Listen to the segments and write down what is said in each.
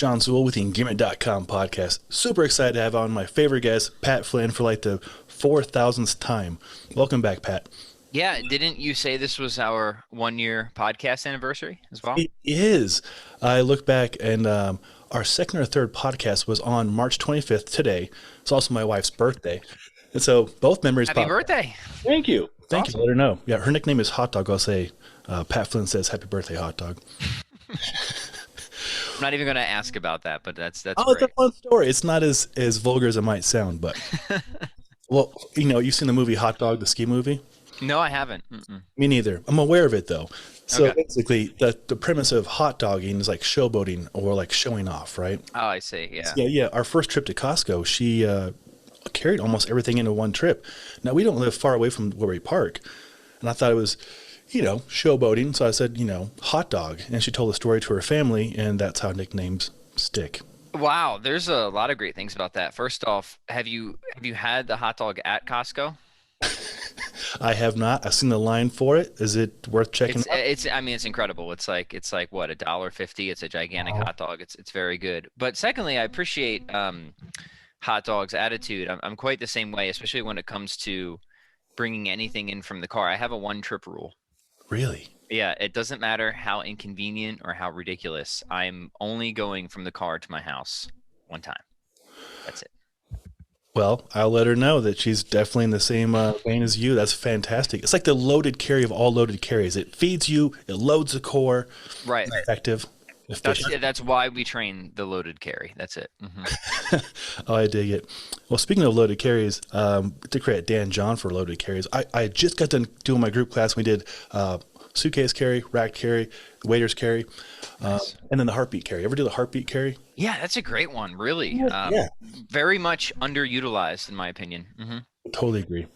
Sean Sewell with the Engearment.com podcast. Super excited to have on my favorite guest, Pat Flynn, for like the 4,000th time. Welcome back, Pat. Yeah, didn't you say this was our 1 year podcast anniversary as well? It is. I look back and our second or third podcast was on March 25th today. It's also my wife's birthday. And so both memories Happy pop up. birthday. Thank you. Thank you. Awesome. Let her know. Yeah, her nickname is Hot Dog. I'll say Pat Flynn says happy birthday, Hot Dog. I'm not even going to ask about that, but that's Oh, it's a great. fun story. It's not as vulgar as it might sound, but well, you've seen the movie Hot Dog, the ski movie? No, I haven't. Mm-mm. Me neither. I'm aware of it though. So Okay. basically, the premise of hot dogging is like showboating or like showing off, right? Oh, I see. Yeah. Yeah, yeah. Our first trip to Costco, she carried almost everything into one trip. Now we don't live far away from where we park, and I thought it was, showboating. So I said, hot dog, and she told the story to her family, and that's how nicknames stick. Wow, there's a lot of great things about that. First off, have you had the hot dog at Costco? I have not. I've seen the line for it. Is it worth checking out? It's I mean it's incredible. It's like what, $1.50. It's a gigantic hot dog. It's very good. But secondly, I appreciate hot dog's attitude. I'm quite the same way, especially when it comes to bringing anything in from the car. I have a one trip rule. Really? Yeah, it doesn't matter how inconvenient or how ridiculous. I'm only going from the car to my house one time. That's it. Well, I'll let her know that she's definitely in the same vein as you. That's fantastic. It's like the loaded carry of all loaded carries. It feeds you, it loads the core, Right. effective, efficient. That's why we train the loaded carry. That's it. Oh, I dig it. Well, speaking of loaded carries, to credit Dan John for loaded carries, I just got done doing my group class. We did suitcase carry, rack carry, waiter's carry, Nice. and then the heartbeat carry. Ever do the heartbeat carry? Yeah, that's a great one, really. Yeah. Very much underutilized, in my opinion. Totally agree.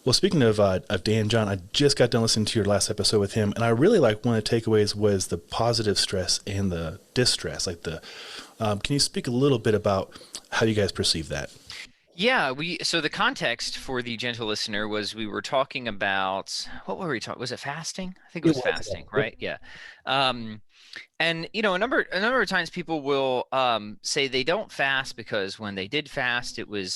Well, speaking of Dan John, I just got done listening to your last episode with him, and I really like one of the takeaways was the positive stress and the distress. Like can you speak a little bit about how you guys perceive that? Yeah, so the context for the gentle listener was we were talking about what were we talking? Was it fasting? I think it It was was, fasting, yeah. right? Yeah. Um, and a number of times people will say they don't fast because when they did fast, it was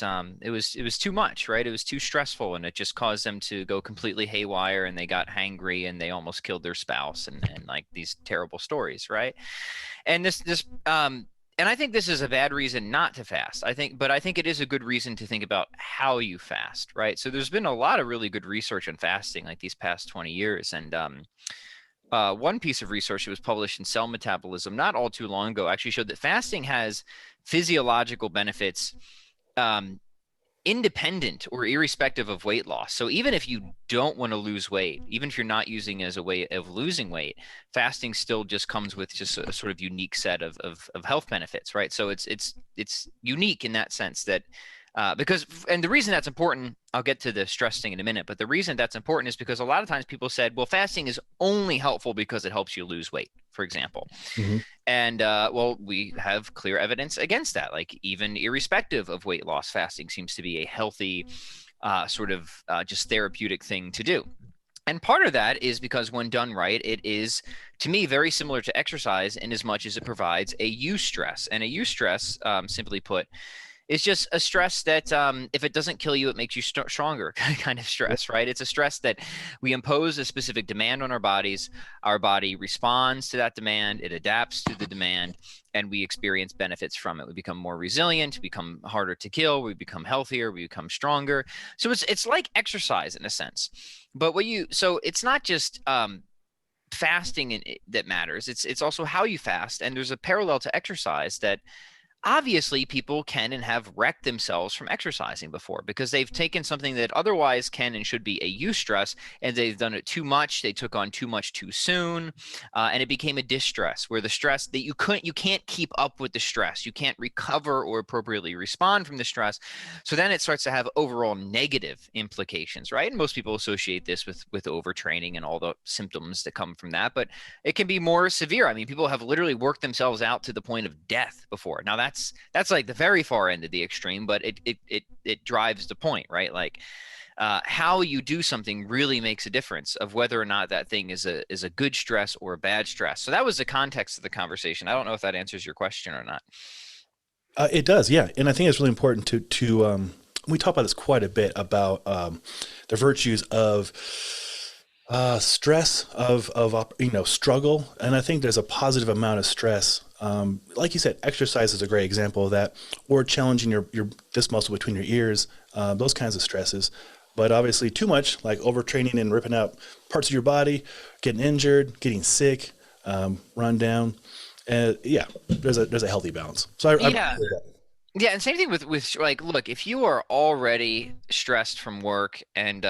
too much, right? It was too stressful, and it just caused them to go completely haywire, and they got hangry, and they almost killed their spouse, and like these terrible stories, right? And and I think this is a bad reason not to fast. But I think it is a good reason to think about how you fast, right? So there's been a lot of really good research on fasting, like these past 20 years, and one piece of research that was published in Cell Metabolism not all too long ago actually showed that fasting has physiological benefits um, independent or irrespective of weight loss. So even if you don't want to lose weight, even if you're not using it as a way of losing weight, fasting still just comes with just a sort of unique set of health benefits, right? So it's unique in that sense that and the reason that's important, I'll get to the stress thing in a minute, but the reason that's important is because a lot of times people said, well, fasting is only helpful because it helps you lose weight, for example. Hmm. And well, we have clear evidence against that. Like even irrespective of weight loss, fasting seems to be a healthy sort of just therapeutic thing to do. And part of that is because when done right, it is, to me, very similar to exercise in as much as it provides a eustress. And a eustress, simply put, is just a stress that if it doesn't kill you, it makes you stronger kind of stress, right? It's a stress that we impose a specific demand on our bodies. Our body responds to that demand. It adapts to the demand, and we experience benefits from it. We become more resilient, become harder to kill, we become healthier, we become stronger. So it's like exercise in a sense. But so it's not just fasting that matters. It's also how you fast. And there's a parallel to exercise that obviously people can and have wrecked themselves from exercising before because they've taken something that otherwise can and should be a eustress, and they've done it too much. They took on too much too soon, and it became a distress where the stress that you can't keep up with the stress. You can't recover or appropriately respond from the stress. So then it starts to have overall negative implications, right? And most people associate this with overtraining and all the symptoms that come from that, but it can be more severe. I mean, people have literally worked themselves out to the point of death before. Now that's like the very far end of the extreme, but it drives the point, right? Like how you do something really makes a difference of whether or not that thing is a good stress or a bad stress. So that was the context of the conversation. I don't know if that answers your question or not. It does, yeah. And I think it's really important to we talk about this quite a bit about the virtues of stress, struggle. And I think there's a positive amount of stress. Like you said, exercise is a great example of that, or challenging your this muscle between your ears, those kinds of stresses. But obviously too much, like overtraining and ripping out parts of your body, getting injured, getting sick, run down. Yeah, there's a healthy balance. So Yeah. Yeah, and same thing with like, look, if you are already stressed from work, and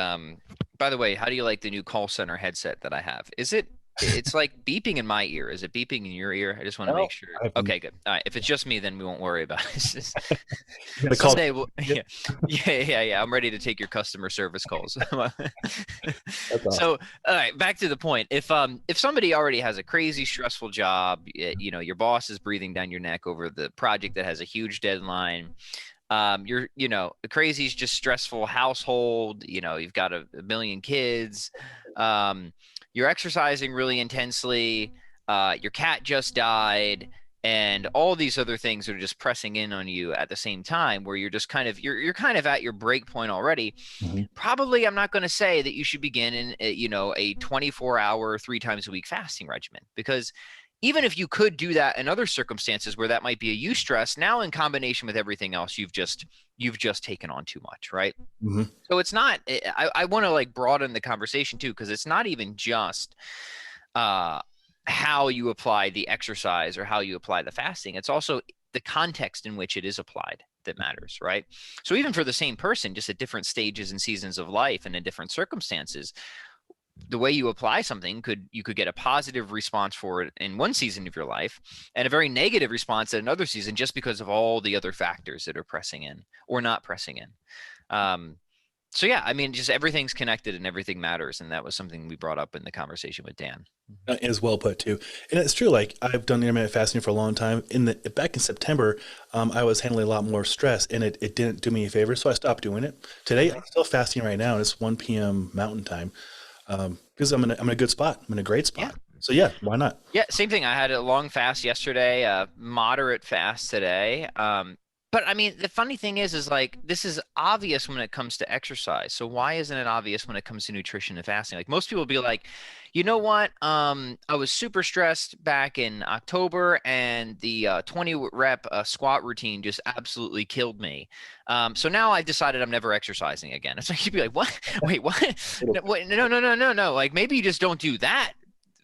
by the way, how do you like the new call center headset that I have? It's like beeping in my ear. Is it beeping in your ear? I just want to no, make sure. Okay, good. All right, if it's just me, then we won't worry about it. you're gonna call. Someday we'll, yeah. I'm ready to take your customer service calls. That's awesome. So, all right, back to the point. If somebody already has a crazy stressful job, your boss is breathing down your neck over the project that has a huge deadline. The crazy's just stressful household. You've got a million kids. You're exercising really intensely. Your cat just died, and all these other things are just pressing in on you at the same time, where you're just you're kind of at your break point already. Mm-hmm. Probably, I'm not going to say that you should begin in a 24-hour, 3 times a week fasting regimen, because even if you could do that in other circumstances where that might be a eustress, now in combination with everything else, you've just taken on too much, right? Mm-hmm. So it's not. I want to like broaden the conversation too, because it's not even just how you apply the exercise or how you apply the fasting. It's also the context in which it is applied that matters, right? So even for the same person, just at different stages and seasons of life and in different circumstances, the way you apply something you could get a positive response for it in one season of your life and a very negative response at another season, just because of all the other factors that are pressing in or not pressing in. So yeah, I mean, just everything's connected and everything matters. And that was something we brought up in the conversation with Dan. Is well put too, and it's true. Like I've done intermittent fasting for a long time. Back in September, I was handling a lot more stress, and it didn't do me a favor, so I stopped doing it. Today, I'm still fasting right now, and it's 1 p.m. Mountain Time. Because I'm in a good spot. I'm in a great spot. Yeah. So yeah, why not? Yeah, same thing. I had a long fast yesterday, a moderate fast today. But I mean, the funny thing is like, this is obvious when it comes to exercise. So why isn't it obvious when it comes to nutrition and fasting? Like most people will be like, you know what? I was super stressed back in October, and the 20 rep squat routine just absolutely killed me. So now I've decided I'm never exercising again. It's like, you'd be like, what? Wait, what? No. Like maybe you just don't do that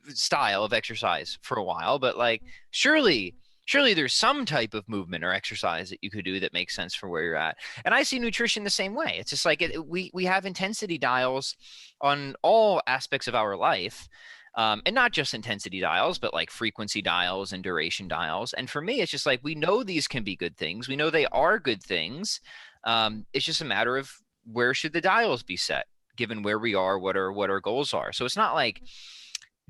style of exercise for a while, but like surely there's some type of movement or exercise that you could do that makes sense for where you're at. And I see nutrition the same way. It's just like we have intensity dials on all aspects of our life, and not just intensity dials, but like frequency dials and duration dials. And for me, it's just like, we know these can be good things. We know they are good things. It's just a matter of where should the dials be set, given where we are, what our goals are. So it's not like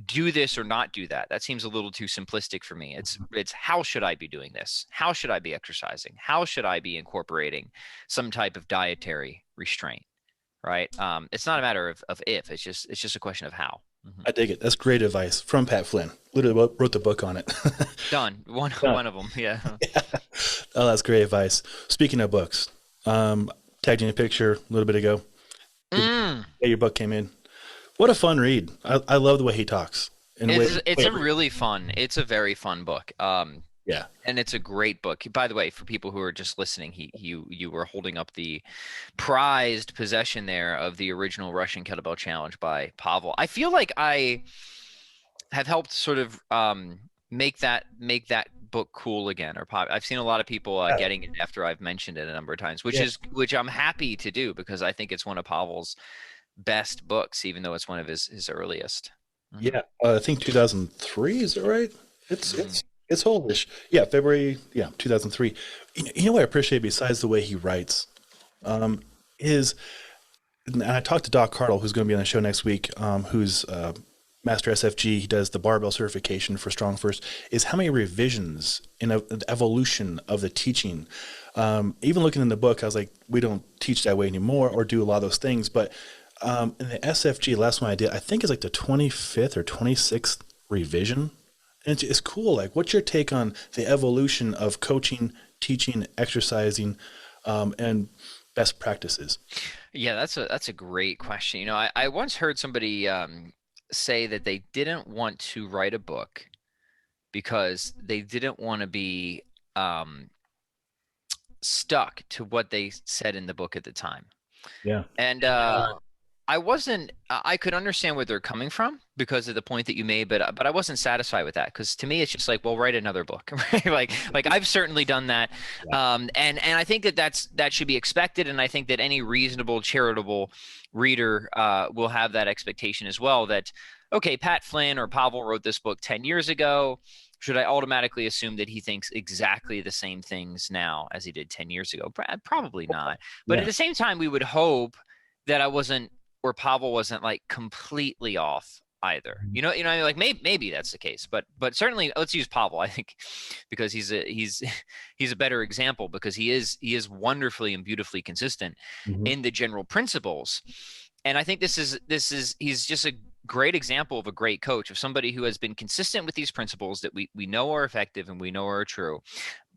do this or not do that. That seems a little too simplistic for me. It's how should I be doing this? How should I be exercising? How should I be incorporating some type of dietary restraint? Right? It's not a matter of if. It's just a question of how. Mm-hmm. I dig it. That's great advice from Pat Flynn. Literally wrote the book on it. Done. One of them. Yeah. Yeah. Oh, that's great advice. Speaking of books, tagged you in a picture a little bit ago. Yeah, your book came in. What a fun read. I love the way he talks. It's a very fun book. Yeah. And it's a great book. By the way, for people who are just listening, you were holding up the prized possession there of the original Russian Kettlebell Challenge by Pavel. I feel like I have helped sort of make that book cool again. Or I've seen a lot of people getting it after I've mentioned it a number of times, which I'm happy to do, because I think it's one of Pavel's best books, even though it's one of his earliest. Mm-hmm. Yeah, I think 2003, is it right? It's oldish. Yeah, February 2003. You know what I appreciate besides the way he writes is, and I talked to Doc Cardle, who's going to be on the show next week, who's Master SFG, he does the barbell certification for Strong First, is how many revisions in the evolution of the teaching. Even looking in the book, I was like, we don't teach that way anymore or do a lot of those things. But in the SFG, last one I did, I think it's like the 25th or 26th revision. And it's cool. Like, what's your take on the evolution of coaching, teaching, exercising, and best practices? Yeah, that's a great question. You know, I once heard somebody say that they didn't want to write a book because they didn't want to be stuck to what they said in the book at the time. Yeah. And I could understand where they're coming from because of the point that you made, but I wasn't satisfied with that, because to me it's just like, well, write another book, right? Like I've certainly done that. And I think that should be expected. And I think that any reasonable, charitable reader will have that expectation as well, that, okay, Pat Flynn or Pavel wrote this book 10 years ago. Should I automatically assume that he thinks exactly the same things now as he did 10 years ago? Probably not. But at the same time, we would hope that I wasn't, or Pavel wasn't, like completely off either. You know, like maybe that's the case, but certainly let's use Pavel, I think, because he's a better example, because he is wonderfully and beautifully consistent in the general principles. And I think he's just a great example of a great coach, of somebody who has been consistent with these principles that we know are effective and we know are true,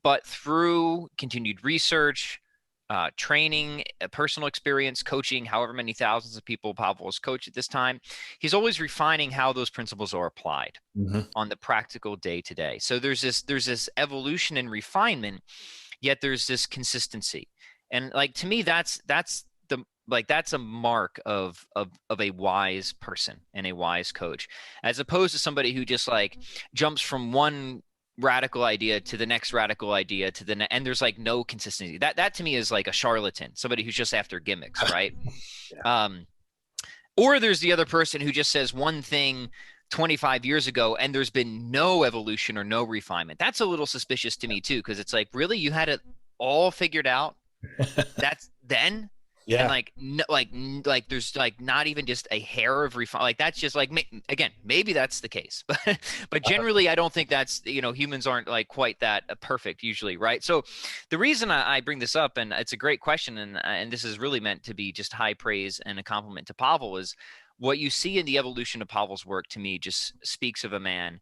but through continued research, training, personal experience, coaching, however many thousands of people Pavel has coached at this time, he's always refining how those principles are applied on the practical day to day. So there's this evolution and refinement, yet there's this consistency. And like, to me, that's a mark of a wise person and a wise coach, as opposed to somebody who just like jumps from one radical idea to the next radical idea to the and there's like no consistency. That to me is like a charlatan, somebody who's just after gimmicks, right? Or there's the other person who just says one thing 25 years ago and there's been no evolution or no refinement. That's a little suspicious to me too, because it's like, really, you had it all figured out that's then? Yeah. And like there's like not even just a hair of refine. Like, that's just like, again, maybe that's the case, but generally I don't think that's, humans aren't like quite that perfect usually, right? So the reason I bring this up, and it's a great question, and this is really meant to be just high praise and a compliment to Pavel, is what you see in the evolution of Pavel's work, to me, just speaks of a man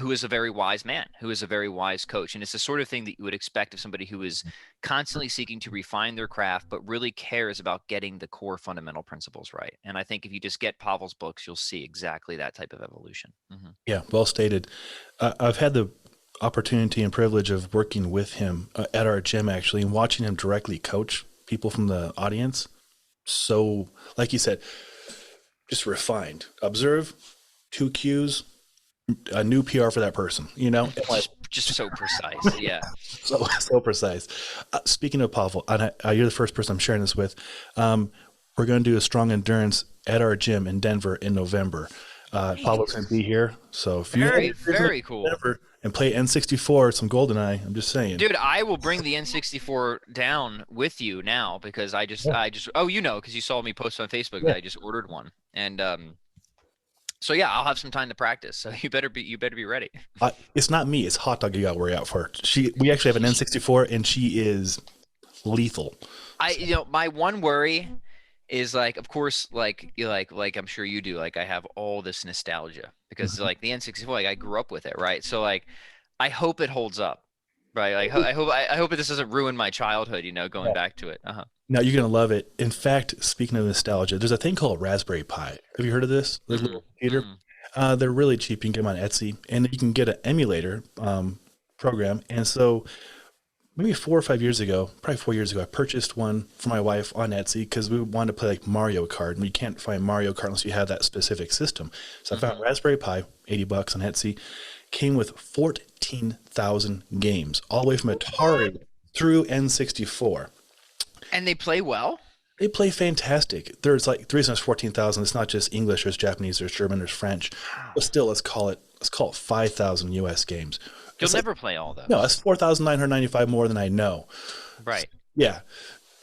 who is a very wise man, who is a very wise coach. And it's the sort of thing that you would expect of somebody who is constantly seeking to refine their craft, but really cares about getting the core fundamental principles right. And I think if you just get Pavel's books, you'll see exactly that type of evolution. Yeah, well stated. I've had the opportunity and privilege of working with him at our gym, actually, and watching him directly coach people from the audience. So, like you said, just refined. Observe, 2 cues, a new PR for that person, just so precise. Yeah. So precise. Speaking of Pavel, you're the first person I'm sharing this with. We're going to do a strong endurance at our gym in Denver in November. Pavel's going to be here. So if you're very cool. Denver and play N64, some GoldenEye, I'm just saying. Dude, I will bring the N64 down with you now, because I just, because you saw me post on Facebook that I just ordered one. And, so yeah, I'll have some time to practice. So you better be ready. It's not me. It's Hot Dog you got to worry out for. We actually have an N64, and she is lethal. My one worry is, like, of course, like I'm sure you do. Like, I have all this nostalgia because like the N64, like I grew up with it, right? So like, I hope it holds up, right? Like, I hope this doesn't ruin my childhood, going back to it. No, you're going to love it. In fact, speaking of nostalgia, there's a thing called Raspberry Pi. Have you heard of this? There's a little computer. They're really cheap. You can get them on Etsy, and you can get an emulator program. And so maybe 4 or 5 years ago, probably 4 years ago, I purchased one for my wife on Etsy because we wanted to play like Mario Kart, and you can't find Mario Kart unless you have that specific system. So I found Raspberry Pi, $80 on Etsy, came with 14,000 games, all the way from Atari through N64. And they play well? They play fantastic. There's like, the reason it's 14,000, it's not just English, there's Japanese, there's German, there's French. But still, let's call it 5,000 US games. You'll never play all those. No, that's 4,995 more than I know. Right. Yeah.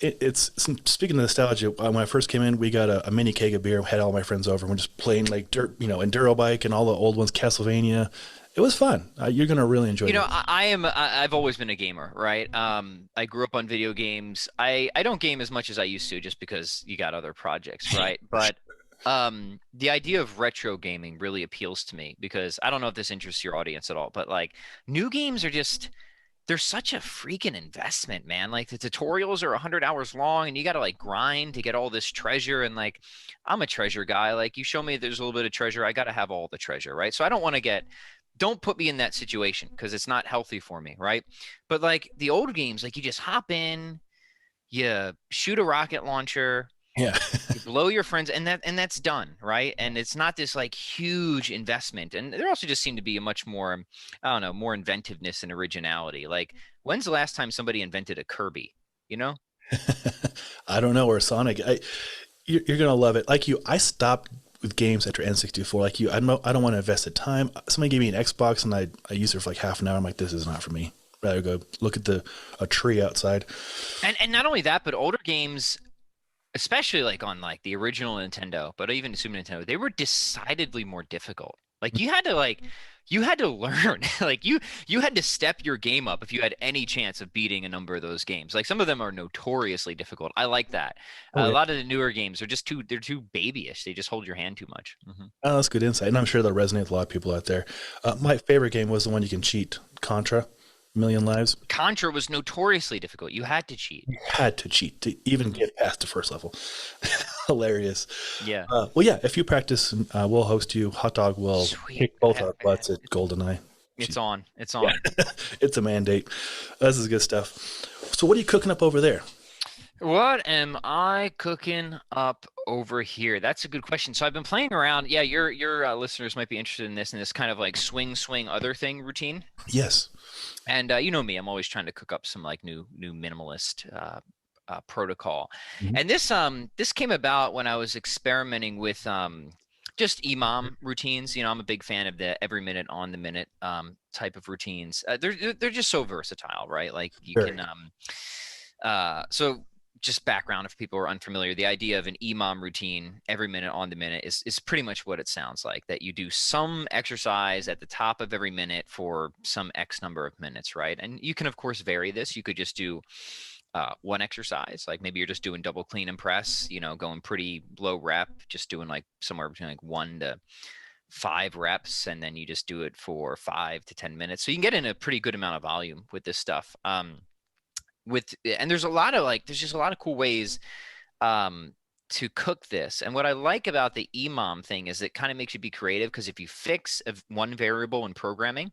It's speaking of nostalgia. When I first came in, we got a mini keg of beer. Had all my friends over. And we're just playing like dirt, enduro bike and all the old ones, Castlevania. It was fun. You're gonna really enjoy it. I've always been a gamer, right? I grew up on video games. I don't game as much as I used to just because you got other projects, right? But the idea of retro gaming really appeals to me because I don't know if this interests your audience at all, but like new games are just they're such a freaking investment, man. Like the tutorials are 100 hours long and you got to like grind to get all this treasure. And like, I'm a treasure guy. Like you show me there's a little bit of treasure, I got to have all the treasure, right? So I don't want to don't put me in that situation because it's not healthy for me, right? But like the old games, like you just hop in, you shoot a rocket launcher, Yeah. you blow your friends, and that's done, right? And it's not this like huge investment. And there also just seemed to be a much more, I don't know, more inventiveness and originality. Like, when's the last time somebody invented a Kirby? You know? I don't know, or Sonic. You're gonna love it. Like you, I stopped with games after N64. Like you, I don't want to invest the time. Somebody gave me an Xbox and I used it for like half an hour. I'm like, this is not for me. Rather go look at a tree outside. And not only that, but older games, especially like on like the original Nintendo, but even the Super Nintendo, they were decidedly more difficult. Like you had to learn. Like you had to step your game up if you had any chance of beating a number of those games. Like some of them are notoriously difficult. I like that. Oh, A yeah. lot of the newer games are just they're too babyish. They just hold your hand too much. Oh, that's good insight. And I'm sure that'll resonate with a lot of people out there. My favorite game was the one you can cheat, Contra, Million Lives. Contra was notoriously difficult. You had to cheat. You had to cheat to even get past the first level. Hilarious. Yeah. Well, yeah, if you practice, we'll host you. Hot Dog will Sweet. kick both our butts at GoldenEye. It's on. It's on. It's a mandate. This is good stuff. So what are you cooking up over there? What am I cooking up over here? That's a good question. So I've been playing around. Yeah, your listeners might be interested in this kind of like swing other thing routine. Yes. And you know me, I'm always trying to cook up some like new minimalist protocol. Mhm. And this came about when I was experimenting with just imam routines. You know, I'm a big fan of the every minute on the minute type of routines. They're just so versatile, right? Like you Very. can so just background if people are unfamiliar, the idea of an EMOM routine every minute on the minute is pretty much what it sounds like, that you do some exercise at the top of every minute for some X number of minutes, right? And you can, of course, vary this. You could just do one exercise, like maybe you're just doing double clean and press, you know, going pretty low rep, just doing like somewhere between like 1 to 5 reps, and then you just do it for 5 to 10 minutes. So you can get in a pretty good amount of volume with this stuff. And there's just a lot of cool ways to cook this. And what I like about the EMOM thing is it kind of makes you be creative, because if you fix one variable in programming,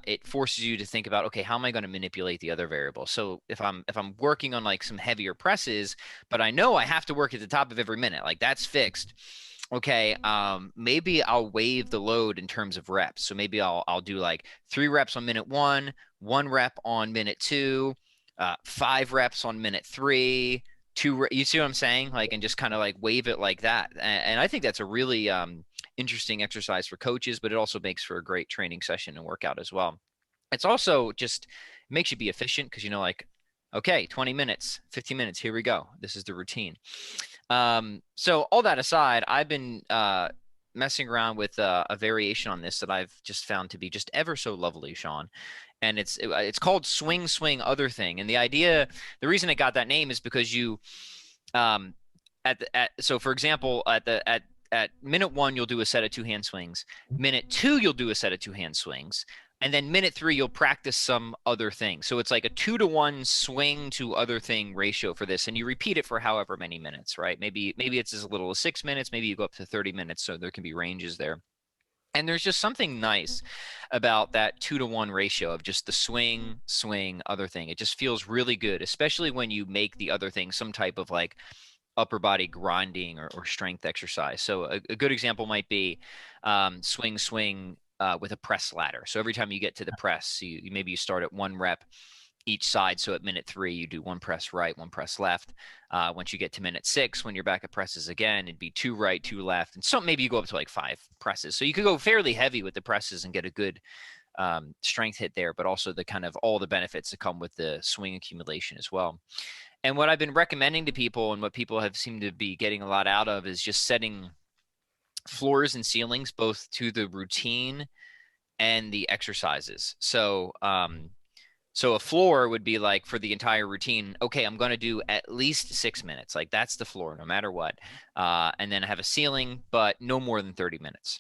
it forces you to think about, okay, how am I going to manipulate the other variable? So if I'm working on like some heavier presses, but I know I have to work at the top of every minute, like that's fixed. Okay, maybe I'll waive the load in terms of reps. So maybe I'll do like 3 reps on minute 1, 1 rep on minute 2, 5 reps on minute 3, 2. You see what I'm saying? Like, and just kind of like wave it like that. And I think that's a really interesting exercise for coaches, but it also makes for a great training session and workout as well. It's also just makes you be efficient, because you know, like, okay, 20 minutes, 15 minutes, here we go. This is the routine. So all that aside, I've been messing around with a variation on this that I've just found to be just ever so lovely, Sean. And it's called swing other thing. And the reason it got that name is because you, so for example, at minute 1, you'll do a set of 2 hand swings. Minute 2, you'll do a set of 2 hand swings. And then minute 3, you'll practice some other thing. So it's like a 2-to-1 swing to other thing ratio for this. And you repeat it for however many minutes, right? Maybe it's as little as 6 minutes. Maybe you go up to 30 minutes. So there can be ranges there. And there's just something nice about that 2-to-1 ratio of just the swing, other thing. It just feels really good, especially when you make the other thing some type of like upper body grinding or strength exercise. So a good example might be swing with a press ladder. So every time you get to the press, maybe you start at 1 rep each side. So at minute 3, you do 1 press right, 1 press left. Once you get to minute 6, when you're back at presses again, it'd be 2 right, 2 left. And so maybe you go up to like 5 presses. So you could go fairly heavy with the presses and get a good strength hit there, but also the kind of all the benefits that come with the swing accumulation as well. And what I've been recommending to people and what people have seemed to be getting a lot out of is just setting floors and ceilings both to the routine and the exercises. So a floor would be like for the entire routine, okay, I'm going to do at least 6 minutes. Like that's the floor, no matter what. And then I have a ceiling, but no more than 30 minutes.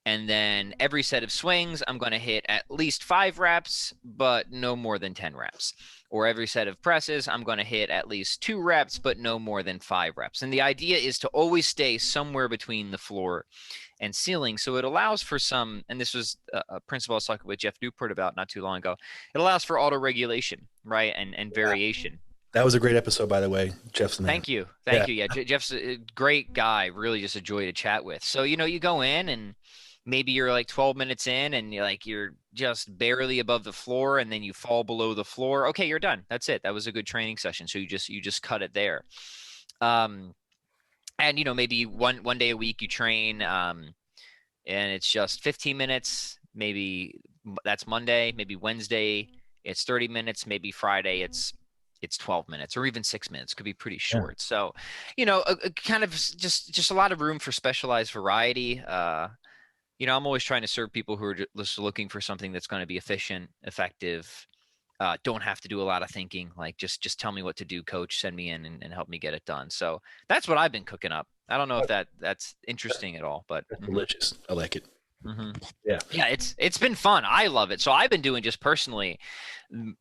And then every set of swings, I'm going to hit at least 5 reps, but no more than 10 reps. Or every set of presses, I'm going to hit at least 2 reps, but no more than 5 reps. And the idea is to always stay somewhere between the floor and ceiling. So it allows for some, and this was a principle I was talking with Jeff Newport about not too long ago. It allows for auto regulation, right? And variation. That was a great episode, by the way. Jeff's the man. Thank you. Thank you. Yeah. Jeff's a great guy, really just a joy to chat with. So, you go in and maybe you're like 12 minutes in and you're just barely above the floor and then you fall below the floor. Okay, you're done. That's it. That was a good training session. So you just cut it there. And maybe one day a week you train and it's just 15 minutes. Maybe that's Monday, maybe Wednesday it's 30 minutes, maybe Friday it's 12 minutes or even 6 minutes. Could be pretty short. Yeah. So, a kind of just a lot of room for specialized variety. I'm always trying to serve people who are just looking for something that's going to be efficient, effective, don't have to do a lot of thinking. Like just tell me what to do, coach, send me in and help me get it done. So that's what I've been cooking up. I don't know if that's interesting at all, but that's delicious. I like it. Mm-hmm. Yeah. It's been fun. I love it. So I've been doing just personally,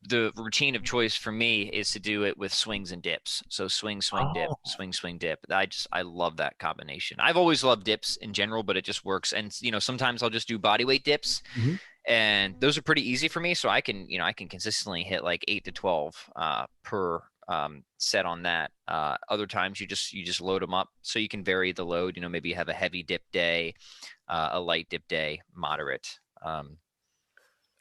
the routine of choice for me is to do it with swings and dips. So swing, dip, swing, dip. I love that combination. I've always loved dips in general, but it just works. And sometimes I'll just do body weight dips, and those are pretty easy for me. So I can consistently hit like 8 to 12 per set on that. Other times you just load them up so you can vary the load. Maybe you have a heavy dip day, a light dip day, moderate.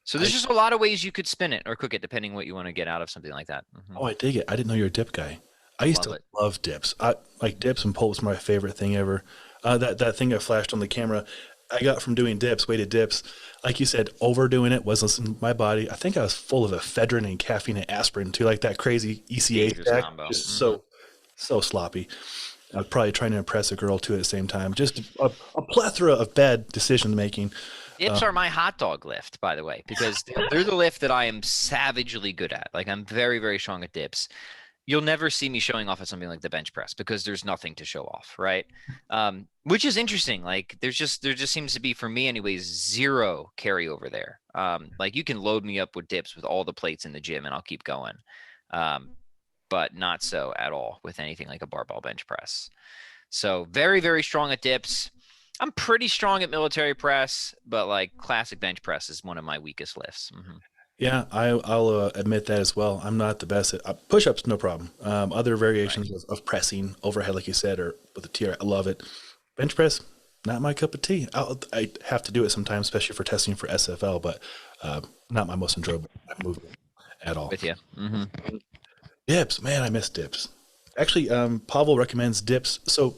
So there's just a lot of ways you could spin it or cook it depending what you want to get out of something like that. Mm-hmm. Oh, I dig it. I didn't know you're a dip guy. I used to love dips. I like dips and pulls, my favorite thing ever. That thing I flashed on the camera, I got from doing dips, weighted dips. Like you said, overdoing it was listening to my body. I think I was full of ephedrine and caffeine and aspirin too, like that crazy ECA stack. Just so sloppy. I was probably trying to impress a girl too at the same time. Just a plethora of bad decision making. Dips are my hot dog lift, by the way, because they're the lift that I am savagely good at. Like I'm very, very strong at dips. You'll never see me showing off at something like the bench press because there's nothing to show off, right? Which is interesting. Like there just seems to be, for me anyways, zero carryover there. Like you can load me up with dips with all the plates in the gym and I'll keep going. But not so at all with anything like a barbell bench press. So very, very strong at dips. I'm pretty strong at military press, but like classic bench press is one of my weakest lifts. Mm-hmm. Yeah, I'll admit that as well. I'm not the best at push-ups, no problem. Other variations of pressing overhead, like you said, or with a tier, I love it. Bench press, not my cup of tea. I have to do it sometimes, especially for testing for SFL, but not my most enjoyable movement at all. With you. Mm-hmm. Dips, man, I miss dips. Actually, Pavel recommends dips. So,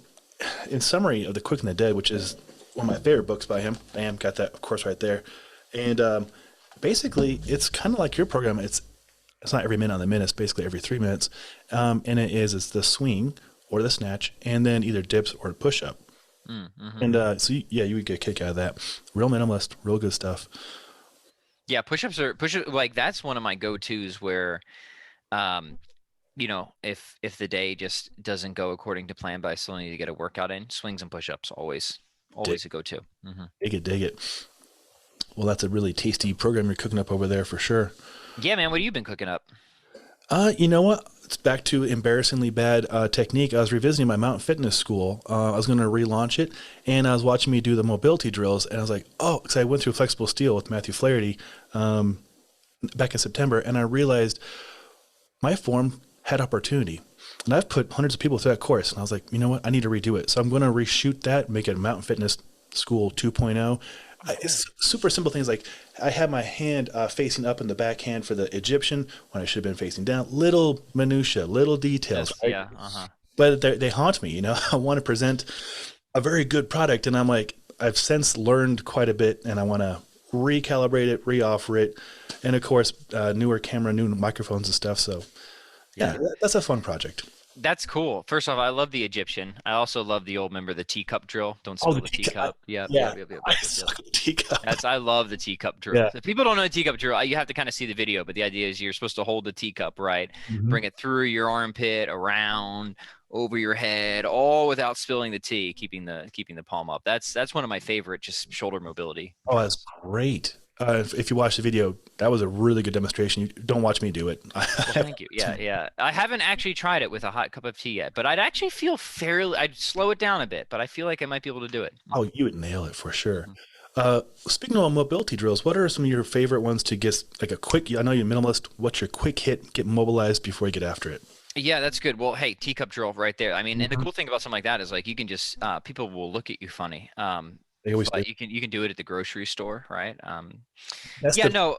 in summary of The Quick and the Dead, which is one of my favorite books by him, bam, got that, of course, right there. And basically, it's kind of like your program. It's not every minute on the minute. It's basically every 3 minutes. And it's the swing or the snatch, and then either dips or push-up. Mm-hmm. And so, you would get a kick out of that. Real minimalist, real good stuff. Yeah, push-ups like that's one of my go-tos where if the day just doesn't go according to plan, but I still need to get a workout in, swings and push-ups always a go-to. Mm-hmm. Dig it. Well, that's a really tasty program you're cooking up over there for sure. Yeah, man. What have you been cooking up? You know what? It's back to embarrassingly bad technique. I was revisiting my mountain fitness school. I was going to relaunch it, and I was watching me do the mobility drills, and I was like, because I went through flexible steel with Matthew Flaherty back in September, and I realized my form had opportunity. And I've put hundreds of people through that course, and I was like, you know what? I need to redo it. So I'm going to reshoot that, make it a mountain fitness school 2.0. It's super simple things like I have my hand facing up in the backhand for the Egyptian when I should have been facing down. Little minutia, little details. Yes, right? Yeah. Uh-huh. But they haunt me. I want to present a very good product, and I'm like, I've since learned quite a bit, and I want to recalibrate it, re-offer it, and of course, newer camera, new microphones and stuff. So Yeah, Yeah. that's a fun project. That's cool. First off, I love the Egyptian. I also love the old, remember the teacup drill? Don't Oh, the spill the teacup. teacup. Yep, Yeah, yep, yep, yep, I yep, yep, yep. suck at the teacup. I love the teacup drill. Yeah. If people don't know the teacup drill, you have to kind of see the video, but the idea is you're supposed to hold the teacup, right? Mhm. Bring it through your armpit, around, over your head, all without spilling the tea, keeping the palm up. That's one of my favorite just shoulder mobility Oh, that's drills. great. If you watch the video, that was a really good demonstration. You don't watch me do it. Well, thank you. Yeah, yeah. I haven't actually tried it with a hot cup of tea yet, but I'd actually feel fairly, I'd slow it down a bit, but I feel like I might be able to do it. Oh, you would nail it for sure. Mhm. Speaking of mobility drills, what are some of your favorite ones to get like a quick? I know you're minimalist. What's your quick hit? Get mobilized before you get after it. Yeah, that's good. Well, hey, teacup drill right there. I mean, and the Mhm. cool thing about something like that is like you can just people will look at you funny. They always do. But you can do it at the grocery store, right? That's Yeah, the no,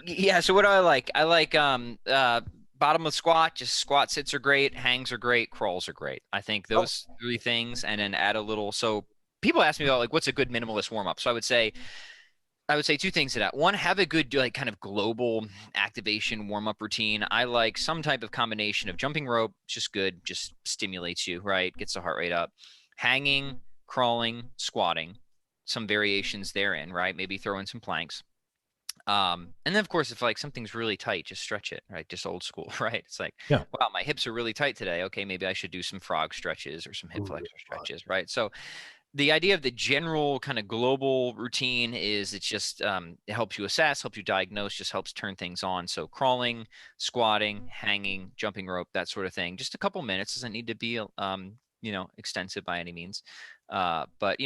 yeah. So what do I like? I like bottom of squat. Just squat sits are great, hangs are great, crawls are great. I think oh, those three things, and then add a little. So people ask me about like what's a good minimalist warm up. So I would say two things to that. One, have a good like kind of global activation warm up routine. I like some type of combination of jumping rope, just good, just stimulates you, right? Gets the heart rate up. Hanging, crawling, squatting, some variations therein, right? Maybe throw in some planks. And then of course, if like something's really tight, just stretch it, right? Just old school, right? It's like, yeah. wow, my hips are really tight today. Okay, maybe I should do some frog stretches or some hip Ooh, flexor stretches, right? So the idea of the general kind of global routine is it's just it helps you assess, helps you diagnose, just helps turn things on. So crawling, squatting, hanging, jumping rope, that sort of thing. Just a couple minutes, doesn't need to be extensive by any means. But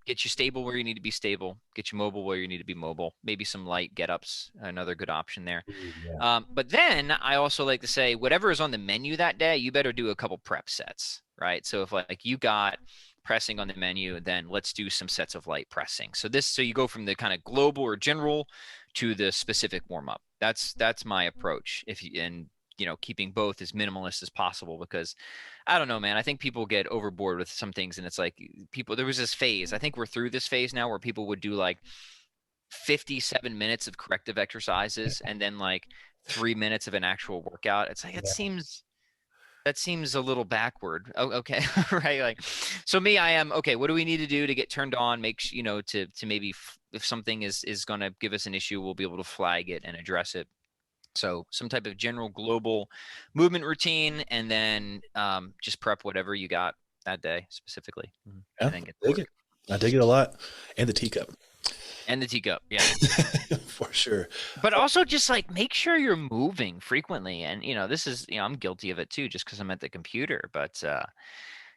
get you stable where you need to be stable, get you mobile where you need to be mobile. Maybe some light get ups, another good option there. ooh, yeah. But then I also like to say, whatever is on the menu that day, you better do a couple prep sets, right? So if like you got pressing on the menu, then let's do some sets of light pressing. So you go from the kind of global or general to the specific warm up. That's my approach. If you and keeping both as minimalist as possible because I don't know, man. I think people get overboard with some things, and it's like there was this phase. I think we're through this phase now where people would do like 57 minutes of corrective exercises and then like 3 minutes of an actual workout. It's like that seems a little backward. Oh, okay. Right. Like, so me, I am okay. What do we need to do to get turned on? To maybe if something is going to give us an issue, we'll be able to flag it and address it. So some type of general global movement routine, and then just prep whatever you got that day specifically, Yeah, and then get to dig work. it. I dig it a lot. And the teacup. And the teacup, yeah. For sure. But also just like make sure you're moving frequently. And this is, I'm guilty of it too, just because I'm at the computer. But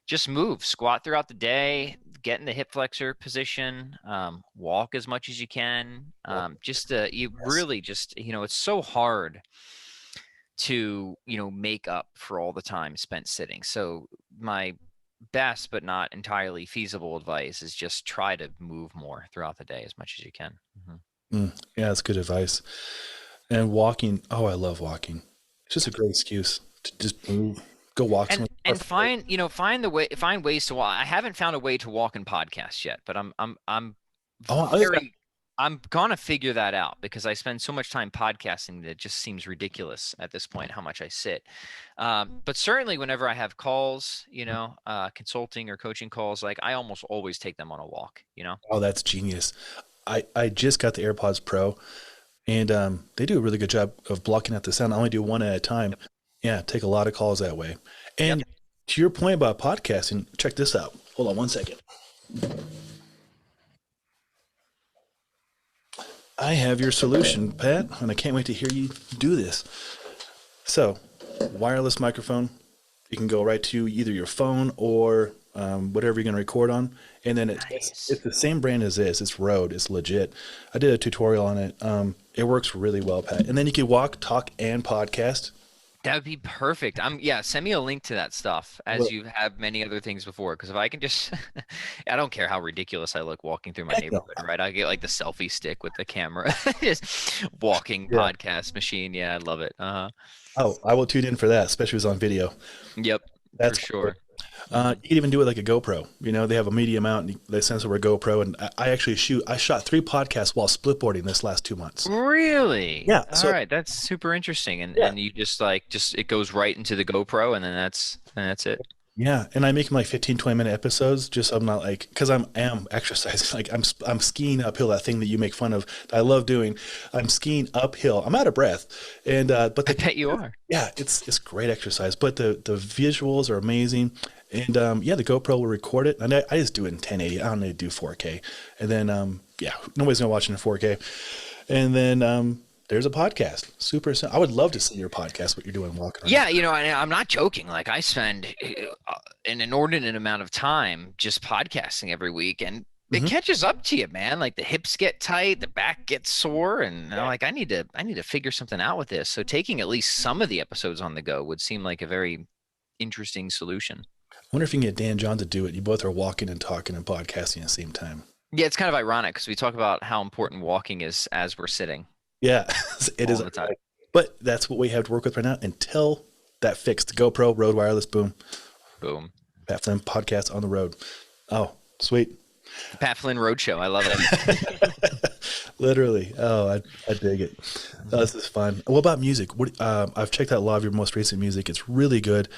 just move, squat throughout the day, get in the hip flexor position, walk as much as you can. Just you Yes. really just, it's so hard to, make up for all the time spent sitting. So my best but not entirely feasible advice is just try to move more throughout the day as much as you can. Mhm. Yeah, that's good advice. And walking. Oh, I love walking. It's just a great excuse to just move, go walk and somewhere. and find ways to walk. I haven't found a way to walk in podcasts yet, but I'm Oh, very I'm gonna figure that out because I spend so much time podcasting that it just seems ridiculous at this point how much I sit. But certainly whenever I have calls, consulting or coaching calls, like I almost always take them on a walk. oh, that's genius. I just got the AirPods Pro, and they do a really good job of blocking out the sound. I only do one at a time. Yep. Yeah, take a lot of calls that way. Yep. And to your point about podcasting, check this out. Hold on one second. I have your solution, Pat, and I can't wait to hear you do this. So, wireless microphone. You can go right to either your phone or whatever you're going to record on, and then it's Nice. the same brand as this. It's Rode. It's legit. I did a tutorial on it. It works really well, Pat. And then you can walk, talk, and podcast. That would be perfect. Yeah, send me a link to that stuff as Well, you have many other things before. Because if I can just, I don't care how ridiculous I look walking through my heck no. neighborhood, right? I get like the selfie stick with the camera, just walking Yeah. podcast machine. Yeah, I love it. Oh, I will tune in for that, especially if it's on video. Yep, for That's cool. sure. You can even do it like a GoPro. They have a media mount and they send us over a GoPro. And I shot 3 podcasts while splitboarding this last 2 months. Really? Yeah. All So right, that's super interesting. And yeah, you just like just it goes right into the GoPro and then that's it. yeah. And I make them like 15, 20-minute episodes just so I'm not like, because am exercising. Like I'm skiing uphill, that thing that you make fun of that I love doing. I'm skiing uphill. I'm out of breath. And, but I bet you are. yeah, it's great exercise, but the visuals are amazing. And yeah, the GoPro will record it, and I just do it in 1080. I don't need to do 4K. And then yeah, nobody's gonna watch it in 4K. And then there's a podcast. I would love to see your podcast. What you're doing walking around. Yeah, and I'm not joking. Like I spend an inordinate amount of time just podcasting every week, and it Hmm. catches up to you, man. Like the hips get tight, the back gets sore, and I'm like I need to figure something out with this. So taking at least some of the episodes on the go would seem like a very interesting solution. I wonder if you can get Dan John to do it. You both are walking and talking and podcasting at the same time. Yeah, it's kind of ironic because we talk about how important walking is as we're sitting Yeah, it all is. the time. But that's what we have to work with right now until that fixed. GoPro, Rode Wireless, boom. Boom. Pat Flynn podcast on the road. Oh, sweet. Pat Flynn Roadshow. I love it. Literally. Oh, I dig it. Oh, this is fun. What about music? I've checked out a lot of your most recent music. It's really good.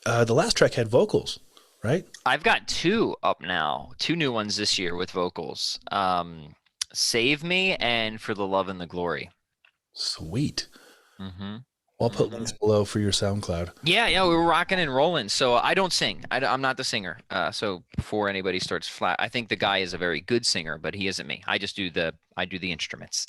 The last track had vocals, right? I've got 2 up now, 2 new ones this year with vocals. Save Me and For the Love and the Glory. Sweet. Mm-hmm. I'll put Mm-hmm. links below for your SoundCloud. Yeah, we were rocking and rolling. So I don't sing. I'm not the singer. So before anybody starts flat, I think the guy is a very good singer, but he isn't me. I do the instruments,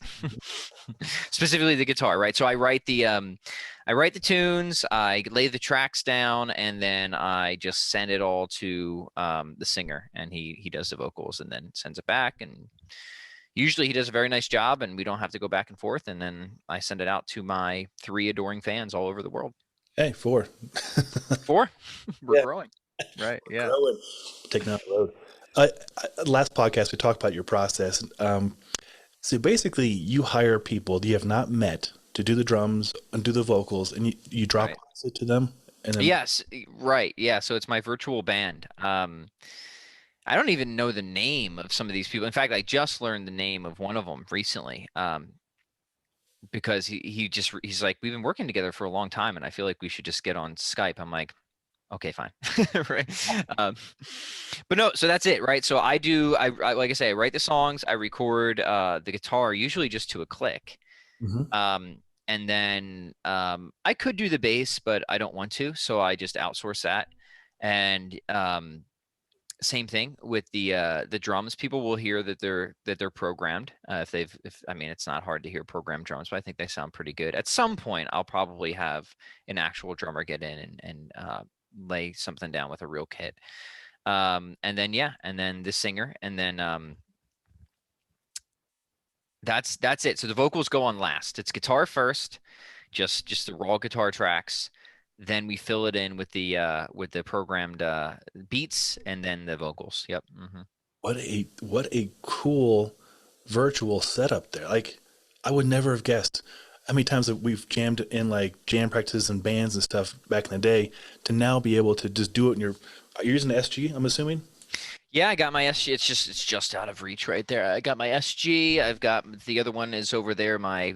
specifically the guitar, right? So I write the tunes, I lay the tracks down, and then I just send it all to the singer, and he does the vocals, and then sends it back, and usually he does a very nice job and we don't have to go back and forth. And then I send it out to my 3 adoring fans all over the world. Hey, 4. 4. We're Yeah, growing. Right. Yeah. growing. Taking out the road. Last podcast, we talked about your process. So basically, you hire people that you have not met to do the drums and do the vocals, and you drop Right. it to them. And then, Yes. Right. Yeah. So it's my virtual band. I don't even know the name of some of these people. In fact, I just learned the name of one of them recently. Because he's like, we've been working together for a long time and I feel like we should just get on Skype. I'm like, okay, fine. Right. Um, but no, so that's it, right? So I like I say, I write the songs, I record the guitar, usually just to a click. Mhm. And then I could do the bass, but I don't want to, so I just outsource that. And same thing with the drums. People will hear that they're programmed. If I mean, it's not hard to hear programmed drums, but I think they sound pretty good. At some point, I'll probably have an actual drummer get in and lay something down with a real kit. And then yeah, and then the singer, and then that's it. So the vocals go on last. It's guitar first, just the raw guitar tracks. Then we fill it in with the programmed beats and then the vocals. Yep. Hmm. What a cool virtual setup there. Like, I would never have guessed how many times that we've jammed in like jam practices and bands and stuff back in the day to now be able to just do it in you're using the SG, I'm assuming? Yeah, I got my SG. It's just out of reach right there. I got my SG. I've got the other one is over there, my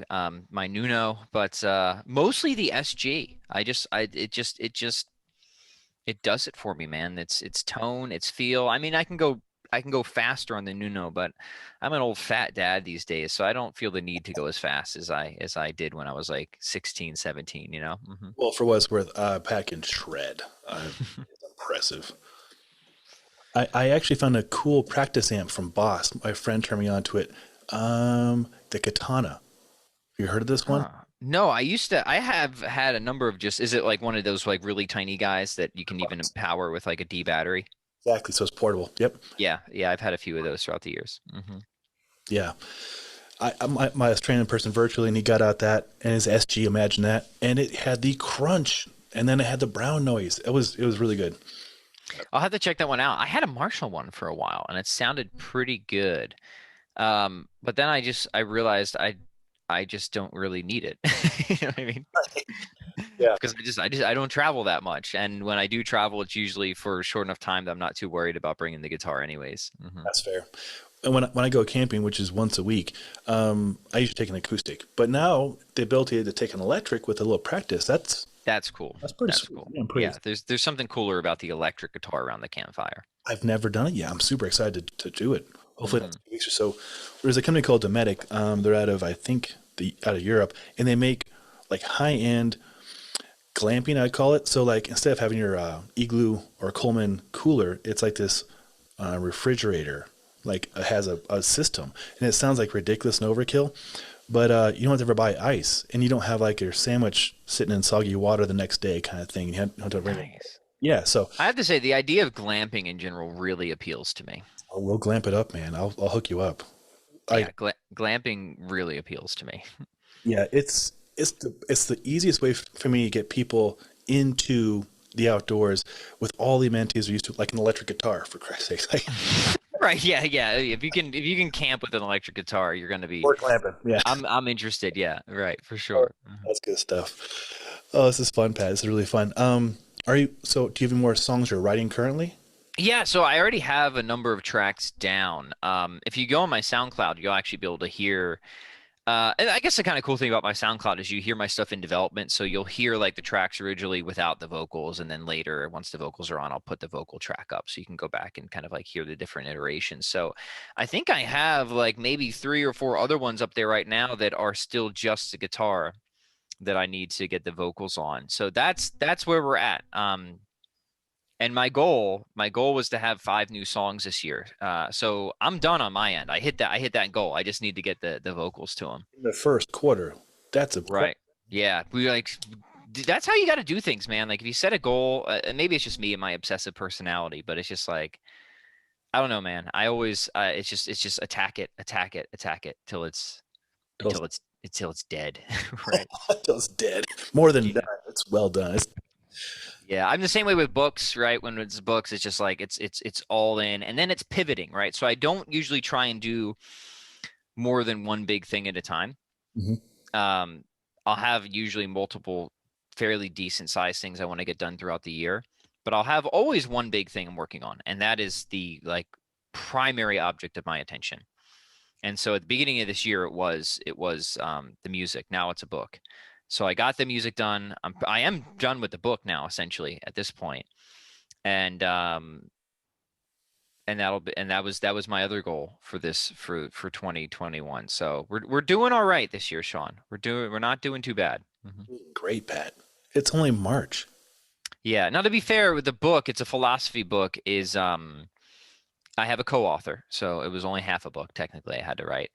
Nuno, but mostly the SG. It does it for me, man. It's tone, it's feel. I mean, I can go faster on the Nuno, but I'm an old fat dad these days, so I don't feel the need to go as fast as I did when I was like 16, 17, you know? Hmm. Well, for what it's worth, Pat can shred. It's impressive. I actually found a cool practice amp from Boss. My friend turned me on to it. The Katana. Have you heard of this one? Huh. No, I have had a number of is it like one of those like really tiny guys that you can even power with like a D battery? Exactly. So it's portable. Yep. Yeah, I've had a few of those throughout the years. Hmm. Yeah. I was training a person virtually, and he got out that and his SG. Imagine that, and it had the crunch, and then it had the brown noise. It was really good. I'll have to check that one out. I had a Marshall one for a while, and it sounded pretty good. But then I realized I just don't really need it. You know what I mean? Yeah, because I don't travel that much, and when I do travel, it's usually for a short enough time that I'm not too worried about bringing the guitar, anyways. that's fair. And when I go camping, which is once a week, I usually take an acoustic. But now the ability to take an electric with a little practice, That's cool. that's pretty That's sweet. cool. Yeah, I'm pretty. Yeah, there's something cooler about the electric guitar around the campfire. I've never done it yet. I'm super excited to do it. Hopefully, Hmm. next 2 weeks or so. There's a company called Dometic. They're out of, I think, the out of Europe, and they make like high end glamping, I'd call it. So like instead of having your Igloo or Coleman cooler, it's like this refrigerator. Like it has a system, and it sounds like ridiculous and overkill, but you don't have to ever buy ice, and you don't have like your sandwich sitting in soggy water the next day kind of thing. You have to bring it. Nice. Yeah, so I have to say, the idea of glamping in general really appeals to me. we'll glamp it up, man. I'll hook you up. I Yeah, glamping really appeals to me. Yeah, it's the easiest way for me to get people into the outdoors with all the amenities they're used to, like an electric guitar, for Christ's sake. Like, Right, yeah, yeah. If you can camp with an electric guitar, you're gonna be or clamping. Yeah, I'm interested, yeah, right, for sure. that's good stuff. Oh, this is fun, Pat. This is really fun. Do you have any more songs you're writing currently? Yeah, so I already have a number of tracks down. If you go on my SoundCloud, you'll actually be able to hear. And I guess the kind of cool thing about my SoundCloud is you hear my stuff in development, so you'll hear like the tracks originally without the vocals, and then later, once the vocals are on, I'll put the vocal track up, so you can go back and kind of like hear the different iterations. So I think I have like maybe three or four other ones up there right now that are still just the guitar that I need to get the vocals on. So that's where we're at. And my goal was to have 5 new songs this year. So I'm done on my end. I hit that goal. I just need to get the vocals to them. In the first quarter. That's a Right. Yeah. That's how you got to do things, man. Like if you set a goal, and maybe it's just me and my obsessive personality, but it's just like, I don't know, man. I always, it's just attack it, attack it, attack it Until until it's dead. Right. it's dead. More than done. Yeah. It's well done. Yeah, I'm the same way with books, right? When it's books, it's just like it's all in, and then it's pivoting, right? So I don't usually try and do more than one big thing at a time. Mhm. Um, I'll have usually multiple fairly decent sized things I want to get done throughout the year, but I'll have always one big thing I'm working on, and that is the like primary object of my attention. And so at the beginning of this year, it was the music. Now it's a book. So I got the music done. I am done with the book now, essentially at this point, and that was my other goal for this for 2021. So we're doing all right this year, Sean. We're not doing too bad. Great, Pat. It's only March. Yeah. Now to be fair with the book, it's a philosophy book. I have a co-author, so it was only half a book technically I had to write,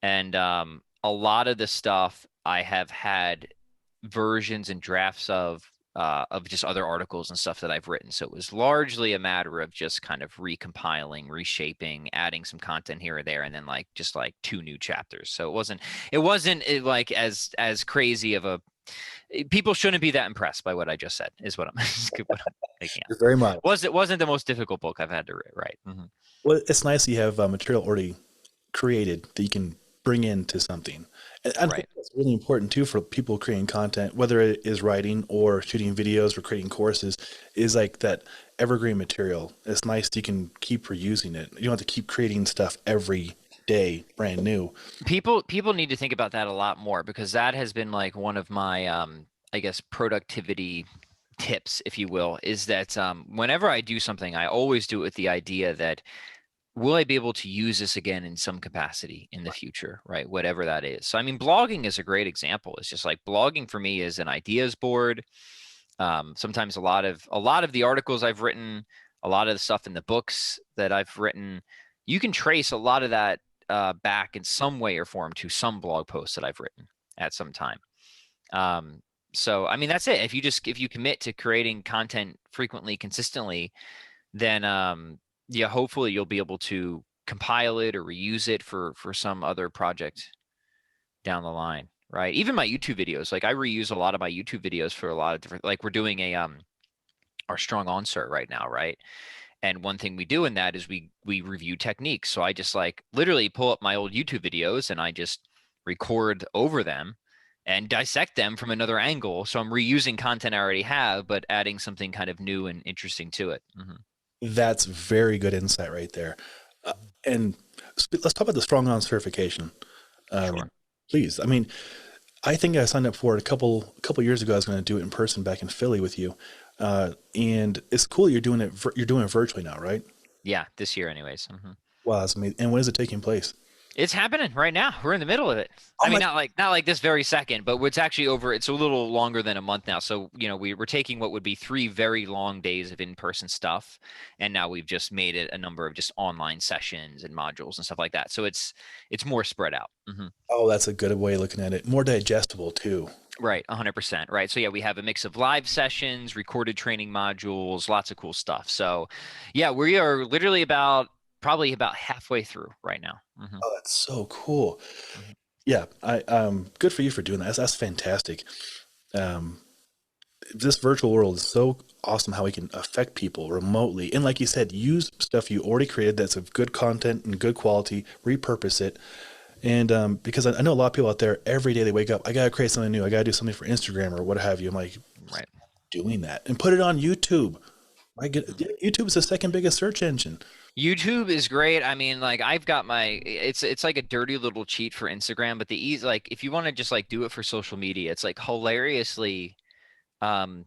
and a lot of the stuff I have had versions and drafts of just other articles and stuff that I've written. So it was largely a matter of just kind of recompiling, reshaping, adding some content here or there, and then like just like 2 new chapters. So it wasn't like as crazy of a. People shouldn't be that impressed by what I just said. Is what I'm, what I'm making out. You're very much. Wasn't the most difficult book I've had to write. Well, it's nice you have material already created that you can bring into something. And I think Right. that's really important too for people creating content, whether it is writing or shooting videos or creating courses, is like that evergreen material. It's nice that you can keep reusing it. You don't have to keep creating stuff every day, brand new. People need to think about that a lot more, because that has been like one of my I guess productivity tips, if you will, is that whenever I do something, I always do it with the idea that will I be able to use this again in some capacity in the future, right? Whatever that is. So I mean, blogging is a great example. It's just like blogging for me is an ideas board. Sometimes a lot of the articles I've written, a lot of the stuff in the books that I've written, you can trace a lot of that back in some way or form to some blog posts that I've written at some time. Um, so I mean, that's it. If you commit to creating content frequently, consistently, then yeah, hopefully you'll be able to compile it or reuse it for some other project down the line, right? Even my YouTube videos, like I reuse a lot of my YouTube videos for a lot of different, like we're doing our strong onset right now, right? And one thing we do in that is we review techniques. So I just like literally pull up my old YouTube videos and I just record over them and dissect them from another angle. So I'm reusing content I already have, but adding something kind of new and interesting to it. That's very good insight right there. And let's talk about the strong arm certification. Sure. Please. I mean, I think I signed up for it a couple years ago. I was going to do it in person back in Philly with you, and it's cool. You're doing it. You're doing it virtually now, right? Yeah, this year, anyways. Wow, that's amazing. And when is it taking place? It's happening right now. We're in the middle of it. Oh I mean, my! not like this very second, but it's actually over. It's a little longer than a month now. So, we're taking what would be 3 very long days of in-person stuff, and now we've just made it a number of just online sessions and modules and stuff like that. So it's more spread out. Oh, that's a good way of looking at it. More digestible too. Right, 100%. Right. So yeah, we have a mix of live sessions, recorded training modules, lots of cool stuff. So yeah, we are literally probably about halfway through right now. Oh, that's so cool. Yeah, I good for you for doing that. That's fantastic. Um, this virtual world is so awesome how we can affect people remotely. And like you said, use stuff you already created that's of good content and good quality, repurpose it. And because I know a lot of people out there, every day they wake up, I got to create something new. I got to do something for Instagram or what have you. I'm like, Right. doing that and put it on YouTube. YouTube is the second biggest search engine. YouTube is great. I mean, like I've got it's like a dirty little cheat for Instagram, but the ease like if you want to just like do it for social media, it's like hilariously um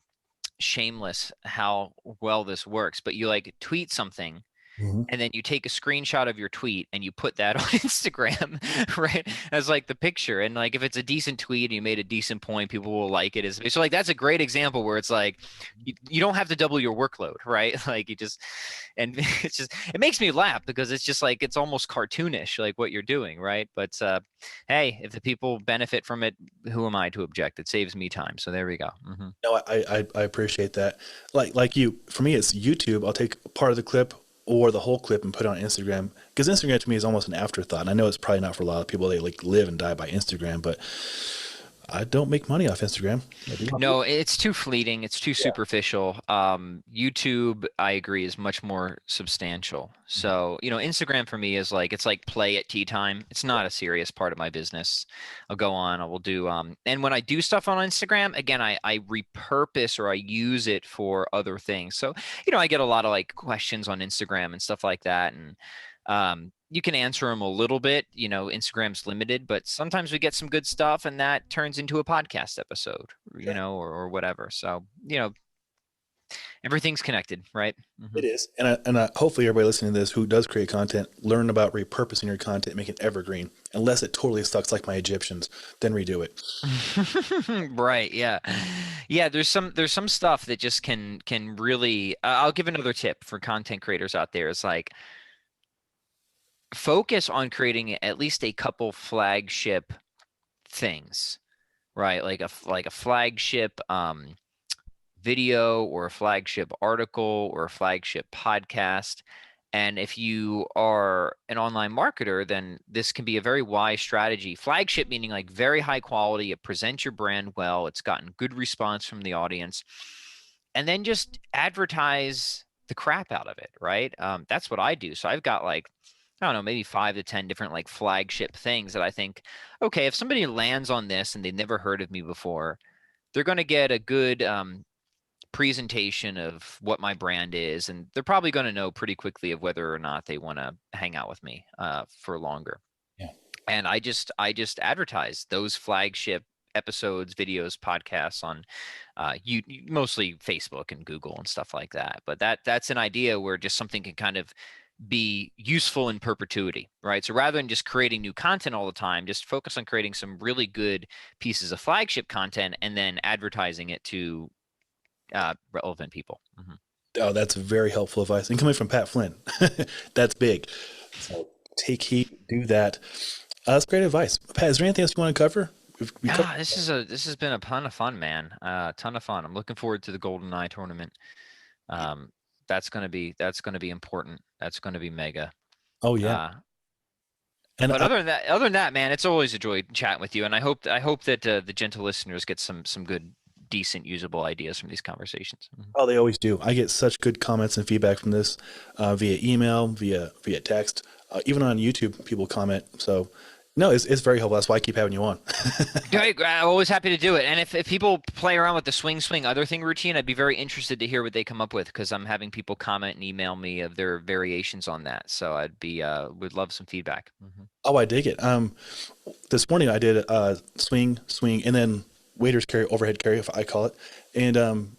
shameless how well this works. But you like tweet something Mhm. and then you take a screenshot of your tweet and you put that on Instagram, right? As like the picture. And like if it's a decent tweet and you made a decent point, people will like it. So like that's a great example where it's like you don't have to double your workload, right? Like you just and it makes me laugh because it's just like it's almost cartoonish, like what you're doing, right? But hey, if the people benefit from it, who am I to object? It saves me time. So there we go. No, I appreciate that. Like you, for me, it's YouTube. I'll take part of the clip or the whole clip and put it on Instagram because Instagram to me is almost an afterthought. And I know it's probably not for a lot of people. They like live and die by Instagram, but I don't make money off Instagram. No, it's too fleeting. It's too Yeah. superficial. YouTube, I agree, is much more substantial. So, Instagram for me is like it's like play at tea time. It's not a serious part of my business. I'll go on, I will do and when I do stuff on Instagram, again, I repurpose or I use it for other things. So, I get a lot of like questions on Instagram and stuff like that. And you can answer them a little bit. Instagram's limited, but sometimes we get some good stuff and that turns into a podcast episode, or whatever. So, everything's connected, right? It is. And hopefully everybody listening to this who does create content, learn about repurposing your content, make it evergreen. Unless it totally sucks like my Egyptians, then redo it. Right. Yeah. Yeah. There's some stuff that just can really, I'll give another tip for content creators out there. It's like, focus on creating at least a couple flagship things, right? Like a flagship video or a flagship article or a flagship podcast. And if you are an online marketer, then this can be a very wise strategy. Flagship meaning like very high quality, it presents your brand well, it's gotten good response from the audience, and then just advertise the crap out of it, right? That's what I do. So I've got like, I don't know, maybe 5 to 10 different like flagship things that I think, okay, if somebody lands on this and they've never heard of me before, they're going to get a good presentation of what my brand is, and they're probably going to know pretty quickly of whether or not they want to hang out with me for longer. Yeah. And I just advertise those flagship episodes, videos, podcasts on mostly Facebook and Google and stuff like that. But that's an idea where just something can kind of be useful in perpetuity, right? So rather than just creating new content all the time, just focus on creating some really good pieces of flagship content and then advertising it to relevant people. Oh, that's very helpful advice. And coming from Pat Flynn, that's big. So take heed, do that. That's great advice. Pat, is there anything else you want to cover? This has been a ton of fun, man. Ton of fun. I'm looking forward to the Golden Eye tournament. That's gonna be important. That's gonna be mega. Oh yeah. And But other than that, man, it's always a joy chatting with you. And I hope that the gentle listeners get some good, decent, usable ideas from these conversations. oh, they always do. I get such good comments and feedback from this via email, via text, even on YouTube. People comment. So No, it's very helpful. That's why I keep having you on. Great. I'm always happy to do it. And if people play around with the swing other thing routine, I'd be very interested to hear what they come up with because I'm having people comment and email me of their variations on that. So I'd be would love some feedback. Oh, I dig it. This morning I did swing, and then waiters carry, overhead carry, if I call it, and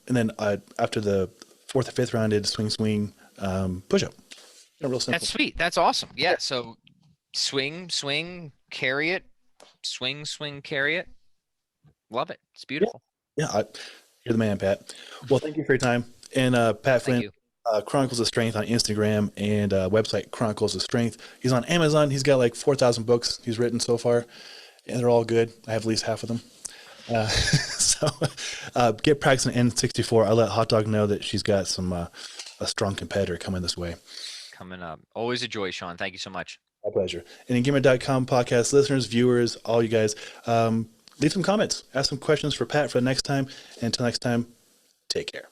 then after the fourth or fifth round, I did swing, push up. Real simple. That's sweet. That's awesome. Yeah. So swing, carry it, swing, carry it. Love it. It's beautiful. Yeah, you're the man, Pat. Well, thank you for your time. And Pat Flynn, Chronicles of Strength on Instagram and website Chronicles of Strength. He's on Amazon. He's got like 4,000 books he's written so far, and they're all good. I have at least half of them. So get practicing N64. I'll let Hot Dog know that she's got some a strong competitor coming this way. Coming up. Always a joy, Sean. Thank you so much. My pleasure. And Engearment.com podcast listeners, viewers, all you guys, leave some comments. Ask some questions for Pat for the next time. And until next time, take care.